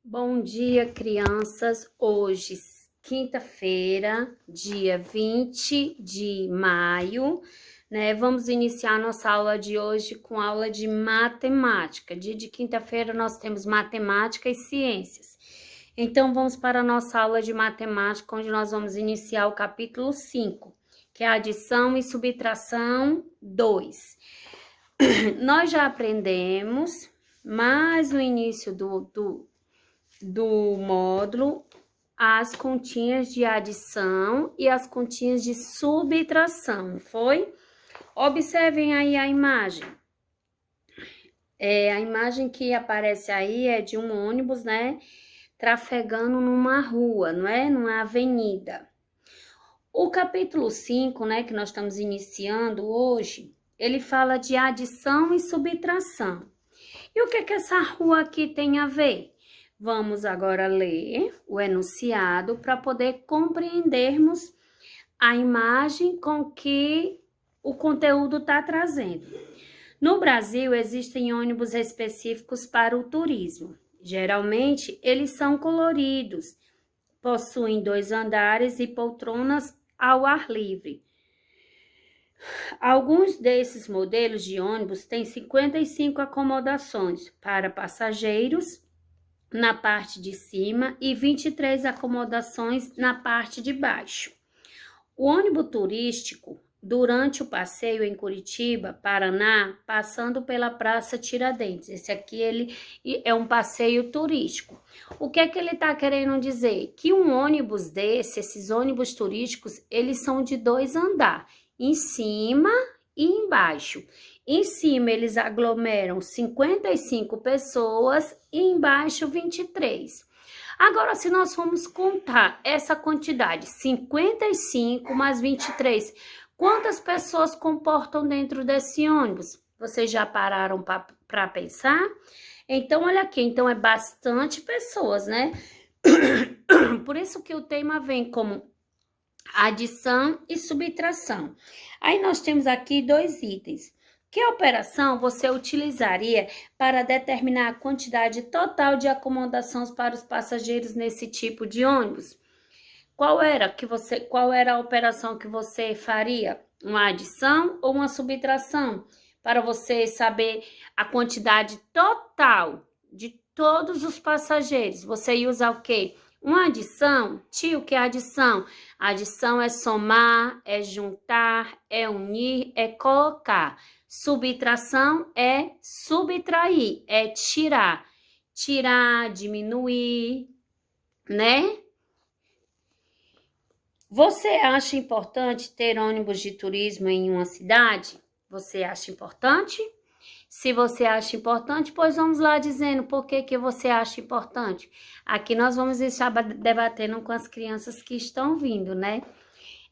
Bom dia, crianças. Hoje, quinta-feira, dia 20 de maio, né? Vamos iniciar nossa aula de hoje com aula de matemática. Dia de quinta-feira nós temos matemática e ciências. Então, vamos para a nossa aula de matemática, onde nós vamos iniciar o capítulo 5, que é adição e subtração 2. Nós já aprendemos, mas no início do módulo, as continhas de adição e as continhas de subtração, foi? Observem aí a imagem. A imagem que aparece aí é de um ônibus, né? Trafegando numa rua, não é? Numa avenida. O capítulo 5, né, que nós estamos iniciando hoje, ele fala de adição e subtração. E o que essa rua aqui tem a ver? Vamos agora ler o enunciado para poder compreendermos a imagem com que o conteúdo está trazendo. No Brasil, existem ônibus específicos para o turismo. Geralmente, eles são coloridos, possuem 2 andares e poltronas ao ar livre. Alguns desses modelos de ônibus têm 55 acomodações para passageiros na parte de cima e 23 acomodações na parte de baixo. O ônibus turístico, durante o passeio em Curitiba, Paraná, passando pela Praça Tiradentes. Esse aqui ele é um passeio turístico. O que é que ele está querendo dizer? Que um ônibus esses ônibus turísticos, eles são de 2 andares, em cima e embaixo. Em cima eles aglomeram 55 pessoas e embaixo 23. Agora, se nós formos contar essa quantidade, 55 mais 23, quantas pessoas comportam dentro desse ônibus? Vocês já pararam para pensar? Então, olha aqui, então é bastante pessoas, né? Por isso que o tema vem como adição e subtração. Aí nós temos aqui 2 itens. Que operação você utilizaria para determinar a quantidade total de acomodações para os passageiros nesse tipo de ônibus? Qual era a operação que você faria? Uma adição ou uma subtração? Para você saber a quantidade total de todos os passageiros. Você ia usar o quê? Uma adição? Tio, o que é adição? Adição é somar, é juntar, é unir, é colocar. Subtração é subtrair, é tirar. Tirar, diminuir, né? Você acha importante ter ônibus de turismo em uma cidade? Você acha importante? Se você acha importante, pois vamos lá dizendo por que você acha importante. Aqui nós vamos estar debatendo com as crianças que estão vindo, né?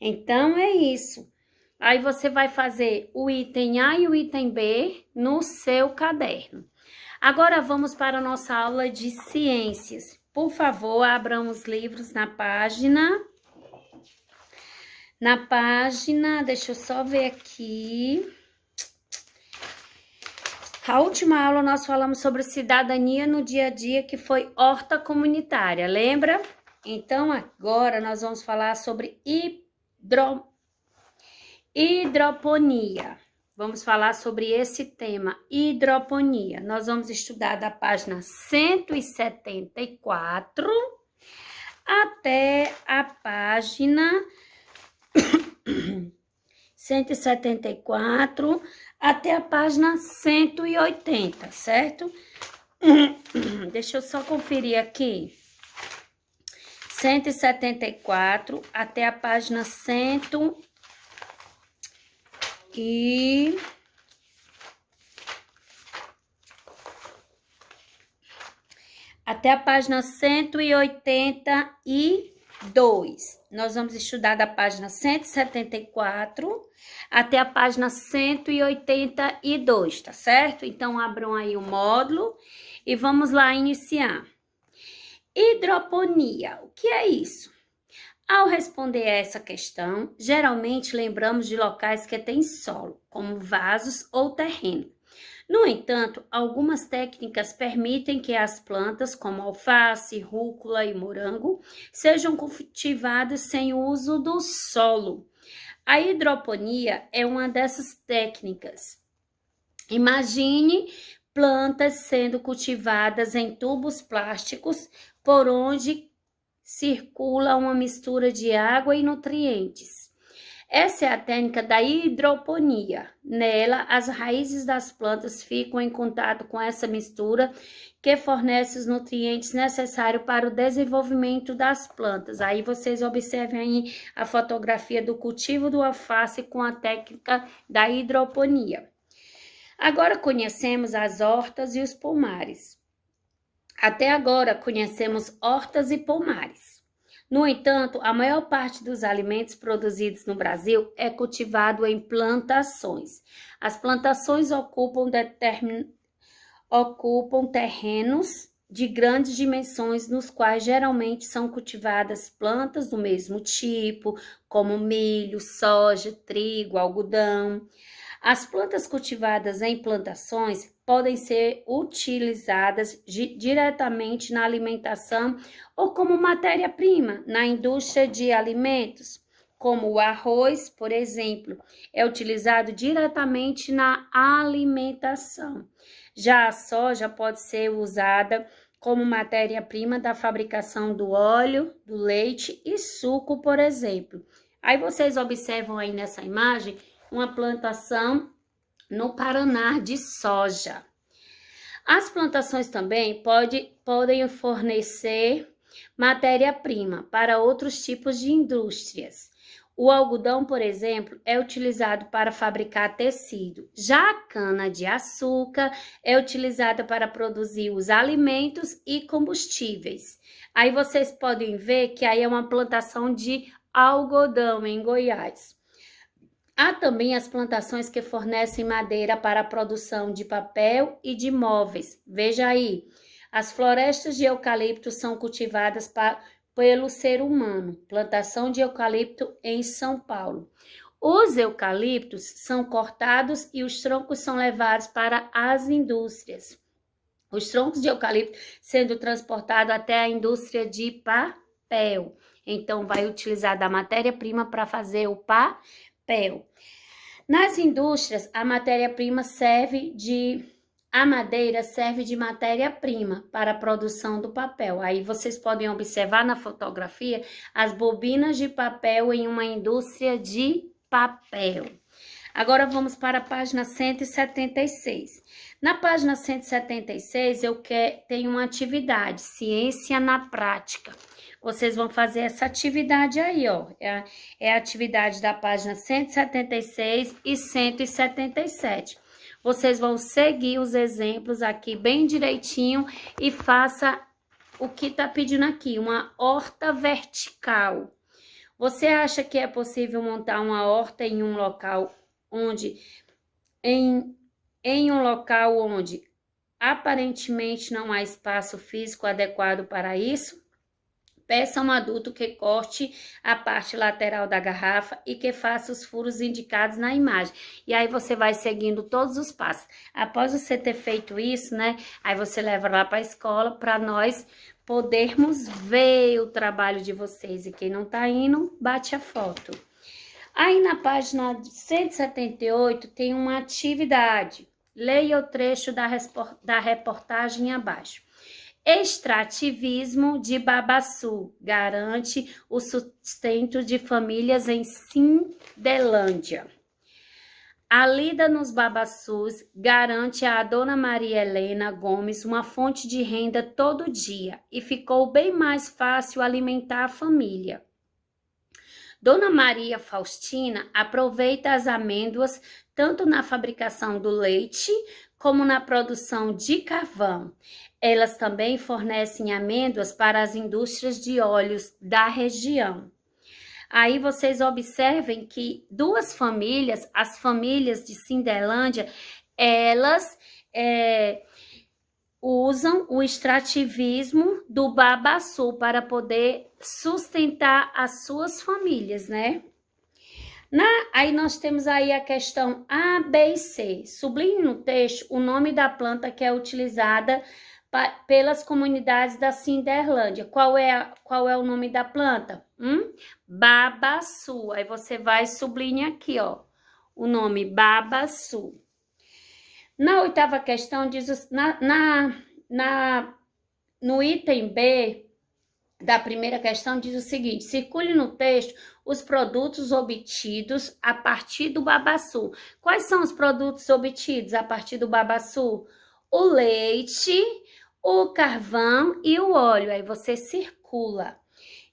Então, é isso. Aí você vai fazer o item A e o item B no seu caderno. Agora vamos para a nossa aula de ciências. Por favor, abram os livros na página, deixa eu só ver aqui. A última aula nós falamos sobre cidadania no dia a dia, que foi horta comunitária, lembra? Então, agora nós vamos falar sobre hidroponia. Vamos falar sobre esse tema, hidroponia. Nós vamos estudar da página 174 até a página 174 até a página 180, certo? Deixa eu só conferir aqui. 174 até a página 100 e até a página 182. Nós vamos estudar da página 174 até a página 182, tá certo? Então, abram aí o módulo e vamos lá iniciar. Hidroponia, o que é isso? Ao responder a essa questão, geralmente lembramos de locais que têm solo, como vasos ou terreno. No entanto, algumas técnicas permitem que as plantas, como alface, rúcula e morango, sejam cultivadas sem o uso do solo. A hidroponia é uma dessas técnicas. Imagine plantas sendo cultivadas em tubos plásticos por onde circula uma mistura de água e nutrientes. Essa é a técnica da hidroponia. Nela, as raízes das plantas ficam em contato com essa mistura que fornece os nutrientes necessários para o desenvolvimento das plantas. Aí vocês observem aí a fotografia do cultivo do alface com a técnica da hidroponia. Agora conhecemos as hortas e os pomares. Até agora conhecemos hortas e pomares. No entanto, a maior parte dos alimentos produzidos no Brasil é cultivado em plantações. As plantações ocupam terrenos de grandes dimensões, nos quais geralmente são cultivadas plantas do mesmo tipo, como milho, soja, trigo, algodão. As plantas cultivadas em plantações podem ser utilizadas diretamente na alimentação ou como matéria-prima na indústria de alimentos, como o arroz, por exemplo, é utilizado diretamente na alimentação. Já a soja pode ser usada como matéria-prima da fabricação do óleo, do leite e suco, por exemplo. Aí vocês observam aí nessa imagem uma plantação no Paraná de soja. As plantações também podem fornecer matéria-prima para outros tipos de indústrias. O algodão, por exemplo, é utilizado para fabricar tecido. Já a cana-de-açúcar é utilizada para produzir os alimentos e combustíveis. Aí vocês podem ver que aí é uma plantação de algodão em Goiás. Há também as plantações que fornecem madeira para a produção de papel e de móveis. Veja aí, as florestas de eucalipto são cultivadas pelo ser humano. Plantação de eucalipto em São Paulo. Os eucaliptos são cortados e os troncos são levados para as indústrias. Os troncos de eucalipto sendo transportados até a indústria de papel. Então, vai utilizar da matéria-prima para fazer o papel. Nas indústrias, a matéria-prima a madeira serve de matéria-prima para a produção do papel. Aí vocês podem observar na fotografia as bobinas de papel em uma indústria de papel. Agora vamos para a página 176. Na página 176, tenho uma atividade, ciência na prática. Vocês vão fazer essa atividade aí, ó. É a atividade da página 176 e 177. Vocês vão seguir os exemplos aqui bem direitinho e faça o que tá pedindo aqui, uma horta vertical. Você acha que é possível montar uma horta em um local onde aparentemente não há espaço físico adequado para isso? Peça a um adulto que corte a parte lateral da garrafa e que faça os furos indicados na imagem. E aí você vai seguindo todos os passos. Após você ter feito isso, né? Aí você leva lá para a escola para nós podermos ver o trabalho de vocês. E quem não tá indo, bate a foto. Aí na página 178 tem uma atividade. Leia o trecho da reportagem abaixo. Extrativismo de babaçu garante o sustento de famílias em Cindelândia. A lida nos babaçus garante a dona Maria Helena Gomes uma fonte de renda todo dia e ficou bem mais fácil alimentar a família. Dona Maria Faustina aproveita as amêndoas tanto na fabricação do leite como na produção de carvão. Elas também fornecem amêndoas para as indústrias de óleos da região. Aí vocês observem que duas famílias, as famílias de Cindelândia, elas usam o extrativismo do babaçu para poder sustentar as suas famílias, né? Aí nós temos aí a questão A, B e C. Sublinhe no texto o nome da planta que é utilizada pelas comunidades da Cinderlândia. Qual é o nome da planta? Babaçu. Aí você vai sublinhar aqui, ó, o nome Babaçu. Na oitava questão, diz no item B da primeira questão, diz o seguinte: circule no texto os produtos obtidos a partir do babaçu. Quais são os produtos obtidos a partir do babaçu? O leite, o carvão e o óleo. Aí você circula.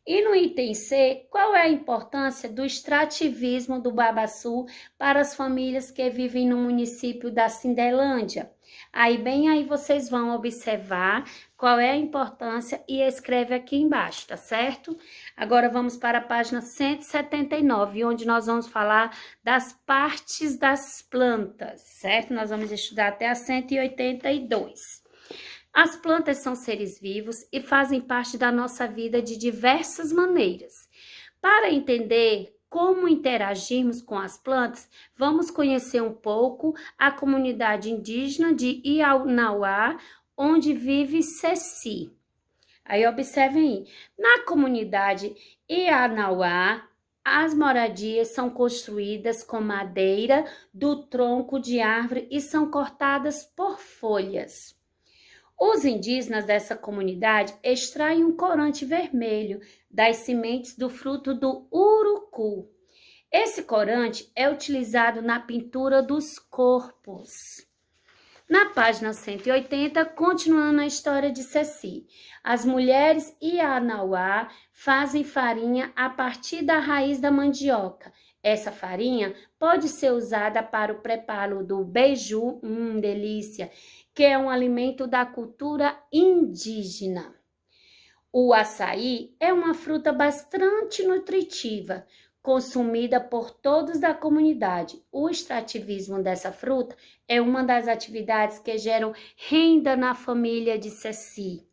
E no item C, qual é a importância do extrativismo do babaçu para as famílias que vivem no município da Cinderlândia? Aí vocês vão observar qual é a importância e escreve aqui embaixo, tá certo? Agora vamos para a página 179, onde nós vamos falar das partes das plantas, certo? Nós vamos estudar até a 182. As plantas são seres vivos e fazem parte da nossa vida de diversas maneiras. Para entender como interagirmos com as plantas, vamos conhecer um pouco a comunidade indígena de Iauanauá, onde vive Ceci. Aí observem aí. Na comunidade Iauanauá, as moradias são construídas com madeira do tronco de árvore e são cortadas por folhas. Os indígenas dessa comunidade extraem um corante vermelho das sementes do fruto do urucu. Esse corante é utilizado na pintura dos corpos. Na página 180, continuando a história de Ceci, as mulheres Iauanauá fazem farinha a partir da raiz da mandioca. Essa farinha pode ser usada para o preparo do beiju, delícia, que é um alimento da cultura indígena. O açaí é uma fruta bastante nutritiva, consumida por todos da comunidade. O extrativismo dessa fruta é uma das atividades que geram renda na família de Ceci.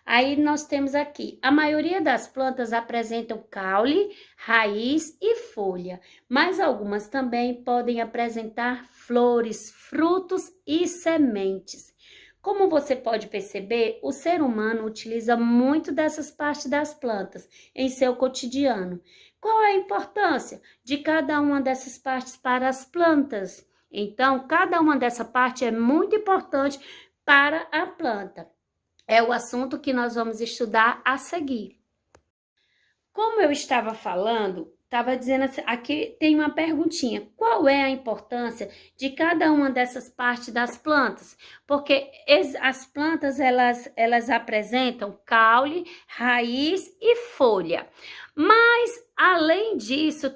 Aí nós temos aqui, a maioria das plantas apresentam caule, raiz e folha, mas algumas também podem apresentar flores, frutos e sementes. Como você pode perceber, o ser humano utiliza muito dessas partes das plantas em seu cotidiano. Qual é a importância de cada uma dessas partes para as plantas? Então, cada uma dessa parte é muito importante para a planta. É o assunto que nós vamos estudar a seguir. Como eu estava falando, estava dizendo assim, aqui tem uma perguntinha. Qual é a importância de cada uma dessas partes das plantas? Porque as plantas, elas apresentam caule, raiz e folha. Mas, além disso,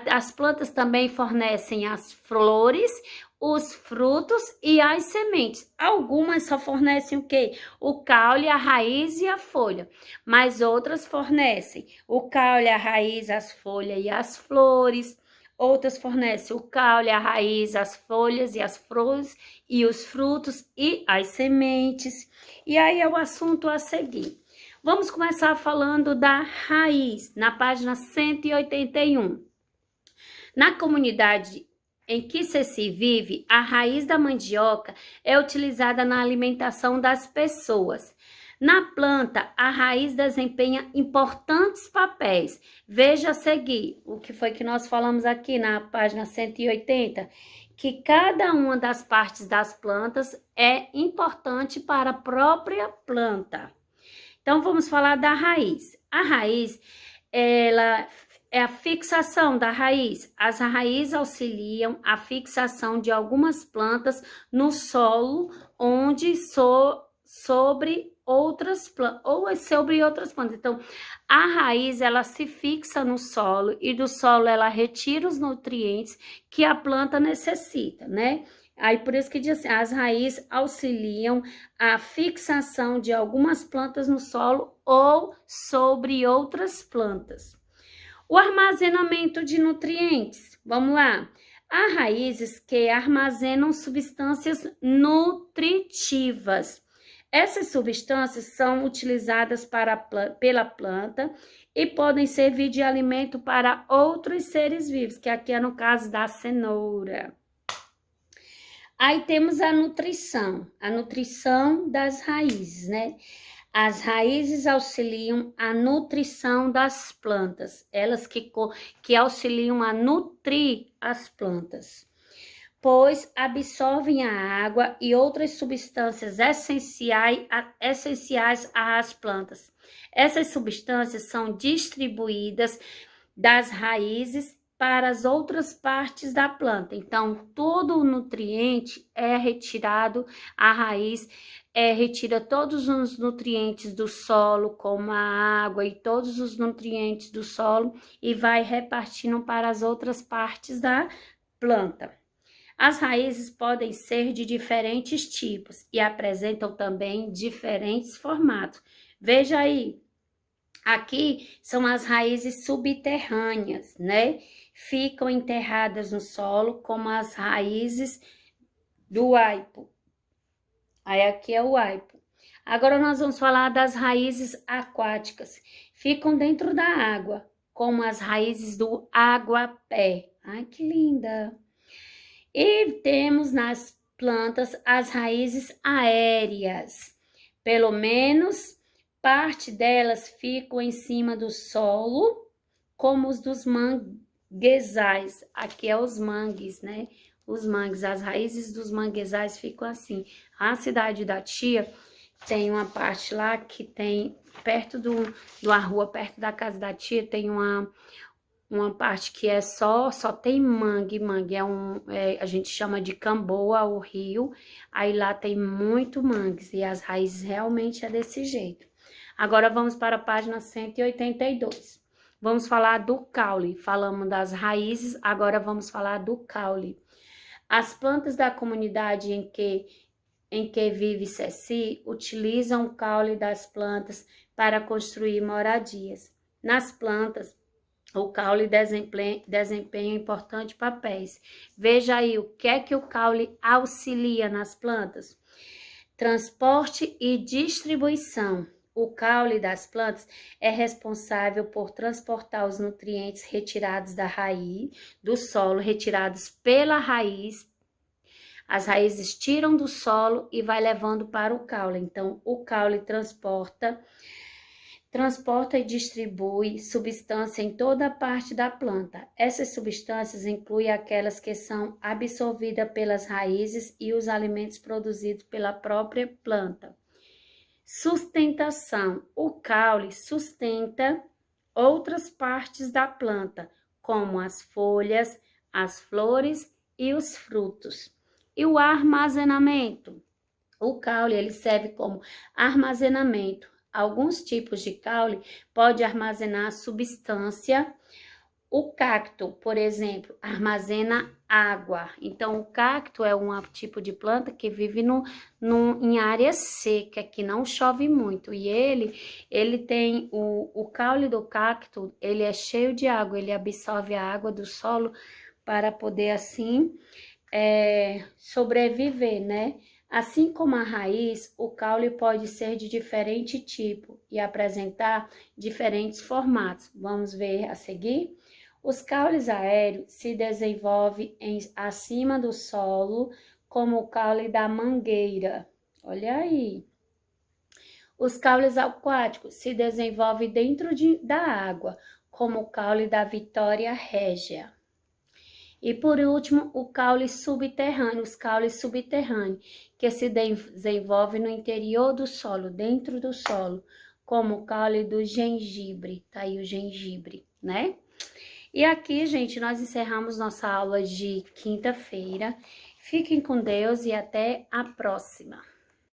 as plantas também fornecem as flores, os frutos e as sementes. Algumas só fornecem o quê? O caule, a raiz e a folha. Mas outras fornecem o caule, a raiz, as folhas e as flores. Outras fornecem o caule, a raiz, as folhas e as flores e os frutos e as sementes. E aí é o assunto a seguir. Vamos começar falando da raiz, na página 181. Na comunidade em que Ceci vive, a raiz da mandioca é utilizada na alimentação das pessoas. Na planta, a raiz desempenha importantes papéis. Veja a seguir o que foi que nós falamos aqui na página 180, que cada uma das partes das plantas é importante para a própria planta. Então, vamos falar da raiz. A raiz, ela é a fixação da raiz. As raízes auxiliam a fixação de algumas plantas no solo, onde sobre outras plantas. Então, a raiz, ela se fixa no solo e do solo ela retira os nutrientes que a planta necessita, né? Aí, por isso que diz assim, as raízes auxiliam a fixação de algumas plantas no solo ou sobre outras plantas. O armazenamento de nutrientes, vamos lá. Há raízes que armazenam substâncias nutritivas. Essas substâncias são utilizadas pela planta e podem servir de alimento para outros seres vivos, que aqui é no caso da cenoura. Aí temos a nutrição das raízes, né? As raízes auxiliam a nutrição das plantas, elas que auxiliam a nutrir as plantas, pois absorvem a água e outras substâncias essenciais às plantas. Essas substâncias são distribuídas das raízes para as outras partes da planta. Então, todo o nutriente é retirado, a raiz retira todos os nutrientes do solo, como a água e todos os nutrientes do solo, e vai repartindo para as outras partes da planta. As raízes podem ser de diferentes tipos e apresentam também diferentes formatos. Veja aí, aqui são as raízes subterrâneas, né? Ficam enterradas no solo, como as raízes do aipo. Aí aqui é o aipo. Agora nós vamos falar das raízes aquáticas. Ficam dentro da água, como as raízes do aguapé. Ai, que linda! E temos nas plantas as raízes aéreas. Pelo menos parte delas ficam em cima do solo, como os dos manguezais. Aqui é os mangues, né? Os mangues, as raízes dos manguezais ficam assim. A cidade da tia tem uma parte lá que tem, perto da rua, perto da casa da tia, tem uma parte que é só tem mangue, a gente chama de Camboa, o rio, aí lá tem muito mangues e as raízes realmente é desse jeito. Agora vamos para a página 182. Vamos falar do caule, falamos das raízes, agora vamos falar do caule. As plantas da comunidade em que vive Ceci utilizam o caule das plantas para construir moradias. Nas plantas, o caule desempenha importantes papéis. Veja aí o que o caule auxilia nas plantas. Transporte e distribuição. O caule das plantas é responsável por transportar os nutrientes retirados da raiz, do solo, retirados pela raiz. As raízes tiram do solo e vai levando para o caule. Então, o caule transporta e distribui substância em toda a parte da planta. Essas substâncias incluem aquelas que são absorvidas pelas raízes e os alimentos produzidos pela própria planta. Sustentação. O caule sustenta outras partes da planta, como as folhas, as flores e os frutos. E o armazenamento. O caule ele serve como armazenamento. Alguns tipos de caule pode armazenar substância. O cacto, por exemplo, armazena água. Então, o cacto é um tipo de planta que vive em área seca, que não chove muito. E ele tem o caule do cacto, ele é cheio de água, ele absorve a água do solo para poder, assim, sobreviver, né? Assim como a raiz, o caule pode ser de diferente tipo e apresentar diferentes formatos. Vamos ver a seguir? Os caules aéreos se desenvolvem acima do solo, como o caule da mangueira. Olha aí. Os caules aquáticos se desenvolvem dentro da água, como o caule da Vitória régia. E por último, os caules subterrâneos, que se desenvolvem no interior do solo, dentro do solo, como o caule do gengibre, tá aí o gengibre, né? E aqui, gente, nós encerramos nossa aula de quinta-feira. Fiquem com Deus e até a próxima.